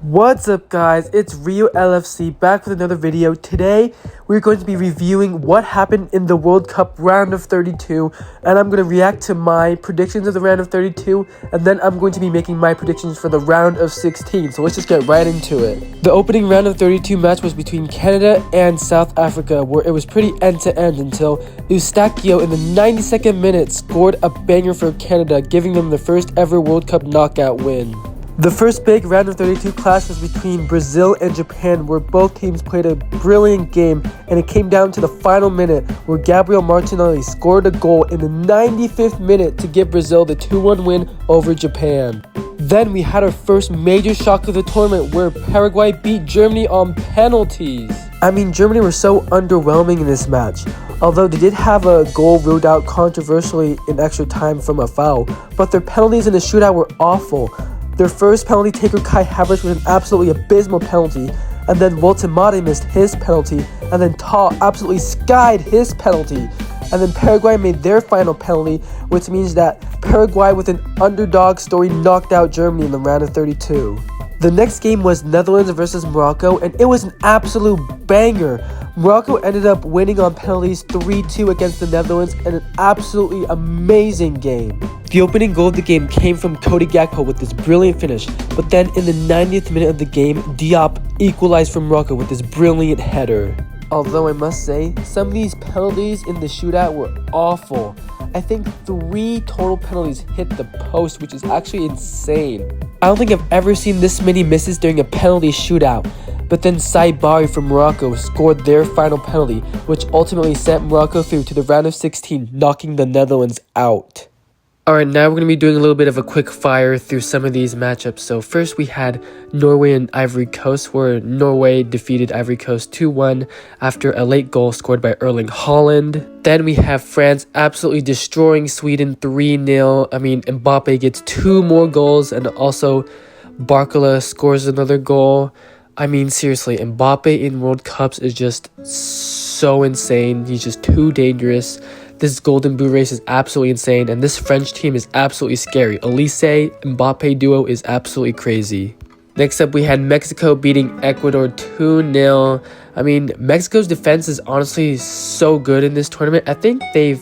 What's up guys, it's Rio LFC back with another video. Today we're going to be reviewing what happened in the World Cup round of 32, and I'm going to react to my predictions of the round of 32, and then I'm going to be making my predictions for the round of 16. So let's just get right into it. The opening round of 32 match was between Canada and South Africa, where it was pretty end-to-end until Eustáquio in the 92nd minute scored a banger for Canada, giving them the first ever World Cup knockout win. The first big round of 32 clash was between Brazil and Japan, where both teams played a brilliant game, and it came down to the final minute where Gabriel Martinelli scored a goal in the 95th minute to give Brazil the 2-1 win over Japan. Then we had our first major shock of the tournament where Paraguay beat Germany on penalties. Germany were so underwhelming in this match. Although they did have a goal ruled out controversially in extra time from a foul, but their penalties in the shootout were awful. Their first penalty taker, Kai Havertz, was an absolutely abysmal penalty, and then Woltemade missed his penalty, and then Ta absolutely skied his penalty, and then Paraguay made their final penalty, which means that Paraguay with an underdog story knocked out Germany in the round of 32. The next game was Netherlands versus Morocco, and it was an absolute banger. Morocco ended up winning on penalties 3-2 against the Netherlands in an absolutely amazing game. The opening goal of the game came from Cody Gakpo with this brilliant finish, but then in the 90th minute of the game, Diop equalized for Morocco with this brilliant header. Although I must say, some of these penalties in the shootout were awful. I think 3 total penalties hit the post, which is actually insane. I don't think I've ever seen this many misses during a penalty shootout. But then Saibari from Morocco scored their final penalty, which ultimately sent Morocco through to the round of 16, knocking the Netherlands out. Alright, now we're going to be doing a little bit of a quick fire through some of these matchups. So first we had Norway and Ivory Coast, where Norway defeated Ivory Coast 2-1 after a late goal scored by Erling Haaland. Then we have France absolutely destroying Sweden 3-0. Mbappe gets 2 more goals, and also Barcola scores another goal. Seriously, Mbappe in World Cups is just so insane. He's just too dangerous. This Golden Boot race is absolutely insane, and this French team is absolutely scary. Olise-Mbappe duo is absolutely crazy. Next up, we had Mexico beating Ecuador 2-0. Mexico's defense is honestly so good in this tournament. I think they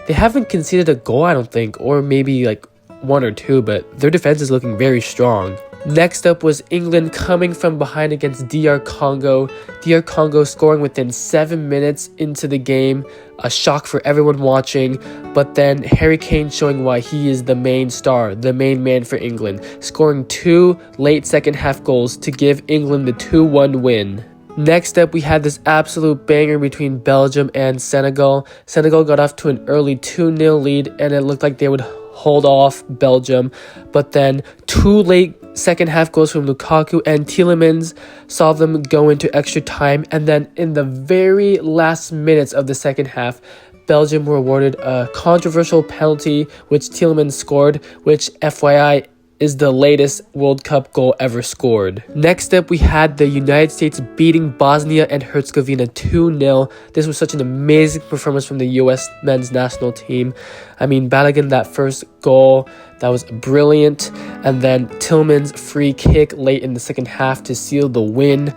haven't conceded a goal, I don't think, or maybe like 1 or 2, but their defense is looking very strong. Next up was England coming from behind against DR Congo. DR Congo scoring within 7 minutes into the game. A shock for everyone watching. But then Harry Kane showing why he is the main star, the main man for England. Scoring 2 late second half goals to give England the 2-1 win. Next up, we had this absolute banger between Belgium and Senegal. Senegal got off to an early 2-0 lead, and it looked like they would hold off Belgium, but then 2 late second half goals from Lukaku and Tielemans saw them go into extra time, and then in the very last minutes of the second half, Belgium were awarded a controversial penalty which Tielemans scored, which FYI is the latest World Cup goal ever scored. Next up, we had the United States beating Bosnia and Herzegovina 2-0. This was such an amazing performance from the US men's national team. Balogun, that first goal, that was brilliant. And then Tillman's free kick late in the second half to seal the win.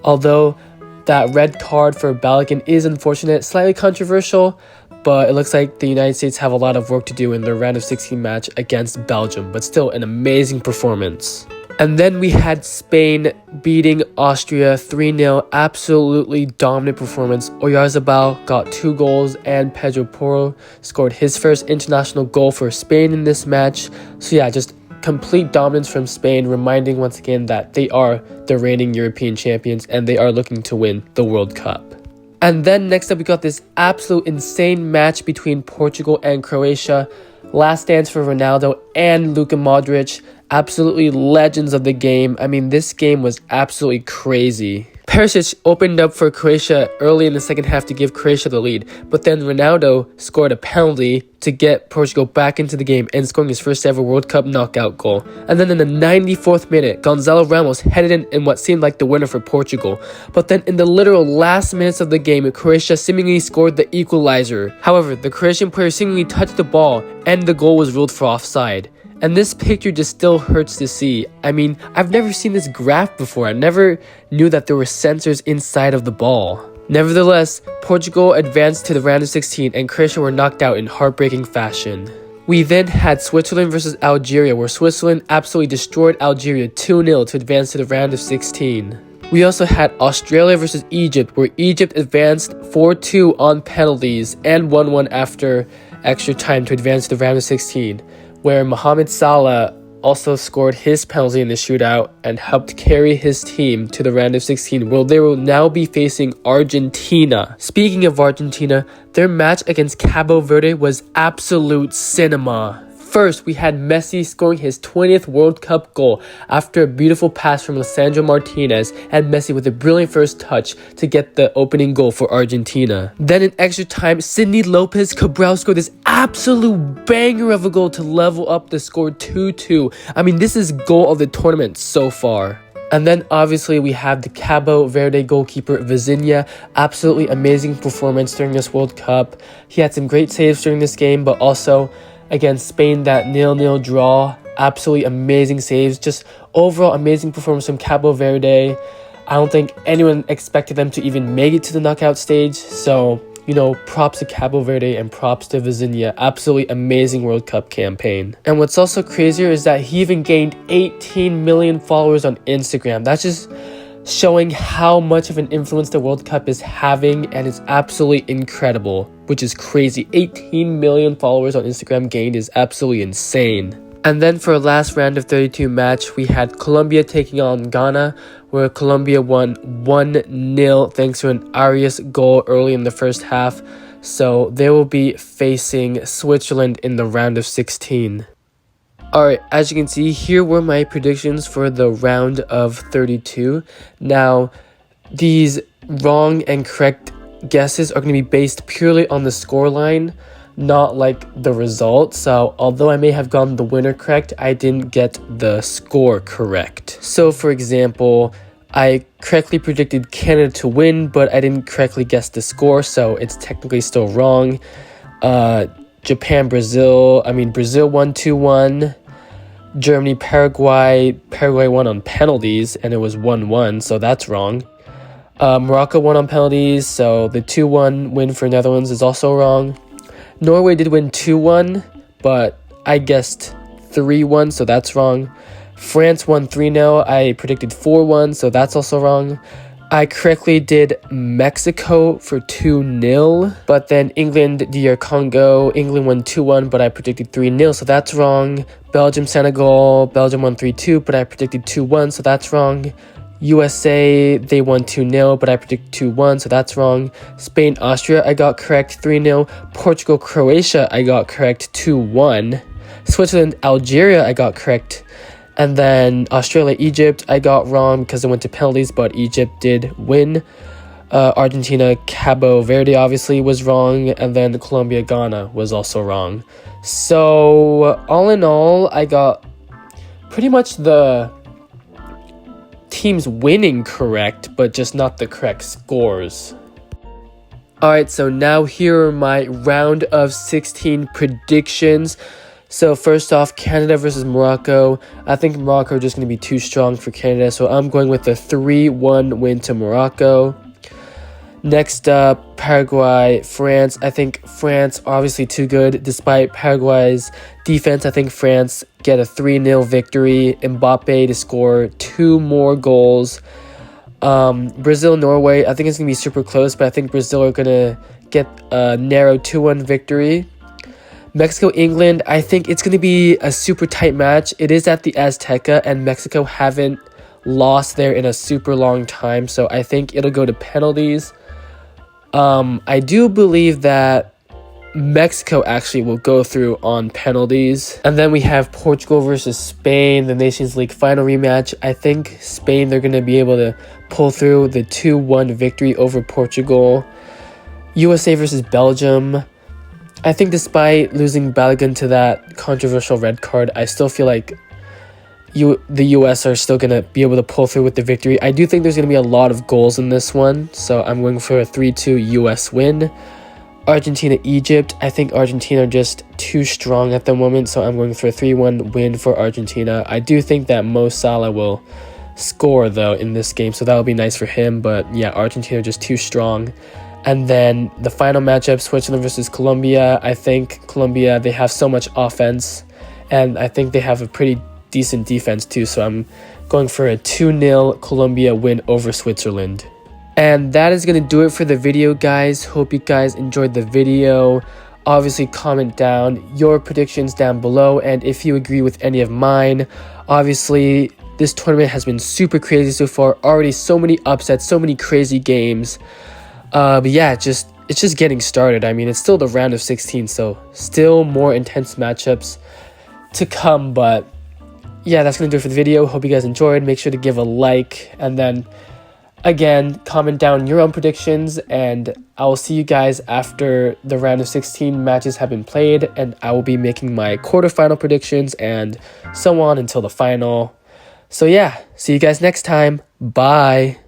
Although that red card for Balogun is unfortunate, slightly controversial, but it looks like the United States have a lot of work to do in their round of 16 match against Belgium, but still an amazing performance. And then we had Spain beating Austria 3-0, absolutely dominant performance. Oyarzabal got 2 goals, and Pedro Porro scored his first international goal for Spain in this match. So yeah, just complete dominance from Spain, reminding once again that they are the reigning European champions and they are looking to win the World Cup. And then next up, we got this absolute insane match between Portugal and Croatia. Last dance for Ronaldo and Luka Modric, absolutely legends of the game. This game was absolutely crazy. Perisic opened up for Croatia early in the second half to give Croatia the lead, but then Ronaldo scored a penalty to get Portugal back into the game and scoring his first ever World Cup knockout goal. And then in the 94th minute, Gonzalo Ramos headed in what seemed like the winner for Portugal. But then in the literal last minutes of the game, Croatia seemingly scored the equalizer. However, the Croatian player seemingly touched the ball and the goal was ruled for offside. And this picture just still hurts to see. I mean, I've never seen this graph before. I never knew that there were sensors inside of the ball. Nevertheless, Portugal advanced to the round of 16 and Croatia were knocked out in heartbreaking fashion. We then had Switzerland versus Algeria, where Switzerland absolutely destroyed Algeria 2-0 to advance to the round of 16. We also had Australia versus Egypt, where Egypt advanced 4-2 on penalties and 1-1 after extra time to advance to the round of 16, where Mohamed Salah also scored his penalty in the shootout and helped carry his team to the round of 16, where they will now be facing Argentina. Speaking of Argentina, their match against Cabo Verde was absolute cinema. First, we had Messi scoring his 20th World Cup goal after a beautiful pass from Lisandro Martinez, and Messi with a brilliant first touch to get the opening goal for Argentina. Then in extra time, Sidney Lopez Cabral scored this absolute banger of a goal to level up the score 2-2. I mean, this is goal of the tournament so far. And then obviously we have the Cabo Verde goalkeeper Vizinha. Absolutely amazing performance during this World Cup. He had some great saves during this game, but also against Spain, that 0-0 draw. Absolutely amazing saves. Just overall amazing performance from Cabo Verde. I don't think anyone expected them to even make it to the knockout stage. So, you know, props to Cabo Verde and props to Vizinha. Absolutely amazing World Cup campaign. And what's also crazier is that he even gained 18 million followers on Instagram. That's just showing how much of an influence the World Cup is having, and it's absolutely incredible, which is crazy. 18 million followers on Instagram gained is absolutely insane. And then for a last round of 32 match, we had Colombia taking on Ghana, where Colombia won 1-0 thanks to an Arias goal early in the first half. So they will be facing Switzerland in the round of 16. Alright, as you can see, here were my predictions for the round of 32. Now, these wrong and correct guesses are going to be based purely on the scoreline, not like the result. So, although I may have gotten the winner correct, I didn't get the score correct. So, for example, I correctly predicted Canada to win, but I didn't correctly guess the score, so it's technically still wrong. Brazil won 2-1. Germany, Paraguay won on penalties, and it was 1-1, so that's wrong. Morocco won on penalties, so the 2-1 win for Netherlands is also wrong. Norway did win 2-1, but I guessed 3-1, so that's wrong. France won 3-0, I predicted 4-1, so that's also wrong. I correctly did Mexico for 2-0, but then England, DR Congo, England won 2-1, but I predicted 3-0, so that's wrong. Belgium, Senegal, Belgium won 3-2, but I predicted 2-1, so that's wrong. USA, they won 2-0, but I predicted 2-1, so that's wrong. Spain, Austria, I got correct 3-0. Portugal, Croatia, I got correct 2-1. Switzerland, Algeria, I got correct. And then Australia, Egypt, I got wrong because it went to penalties, but Egypt did win. Argentina, Cabo Verde obviously was wrong. And then Colombia, Ghana was also wrong. So, all in all, I got pretty much the teams winning correct, but just not the correct scores. Alright, so now here are my round of 16 predictions. So first off, Canada versus Morocco. I think Morocco are just going to be too strong for Canada, so I'm going with a 3-1 win to Morocco. Next up, Paraguay, France. I think France obviously too good. Despite Paraguay's defense, I think France get a 3-0 victory. Mbappe to score 2 more goals. Brazil, Norway. I think it's going to be super close, but I think Brazil are going to get a narrow 2-1 victory. Mexico, England, I think it's going to be a super tight match. It is at the Azteca, and Mexico haven't lost there in a super long time, so I think it'll go to penalties. I do believe that Mexico actually will go through on penalties. And then we have Portugal versus Spain, the Nations League final rematch. I think Spain, they're going to be able to pull through the 2-1 victory over Portugal. USA versus Belgium. I think despite losing Balogun to that controversial red card, I still feel like the US are still going to be able to pull through with the victory. I do think there's going to be a lot of goals in this one, so I'm going for a 3-2 US win. Argentina, Egypt. I think Argentina are just too strong at the moment, so I'm going for a 3-1 win for Argentina. I do think that Mo Salah will score, though, in this game, so that will be nice for him. But yeah, Argentina are just too strong. And then the final matchup, Switzerland versus Colombia. I think Colombia, they have so much offense, and I think they have a pretty decent defense too, so I'm going for a 2-0 Colombia win over Switzerland. And that is going to do it for the video, guys. Hope you guys enjoyed the video. Obviously, comment down your predictions down below, and if you agree with any of mine. Obviously, this tournament has been super crazy so far. Already so many upsets, so many crazy games. But yeah, it's just getting started. I mean, it's still the round of 16, so still more intense matchups to come. But yeah, that's going to do it for the video. Hope you guys enjoyed. Make sure to give a like, and then again, comment down your own predictions, and I will see you guys after the round of 16 matches have been played, and I will be making my quarterfinal predictions and so on until the final. So yeah, see you guys next time. Bye.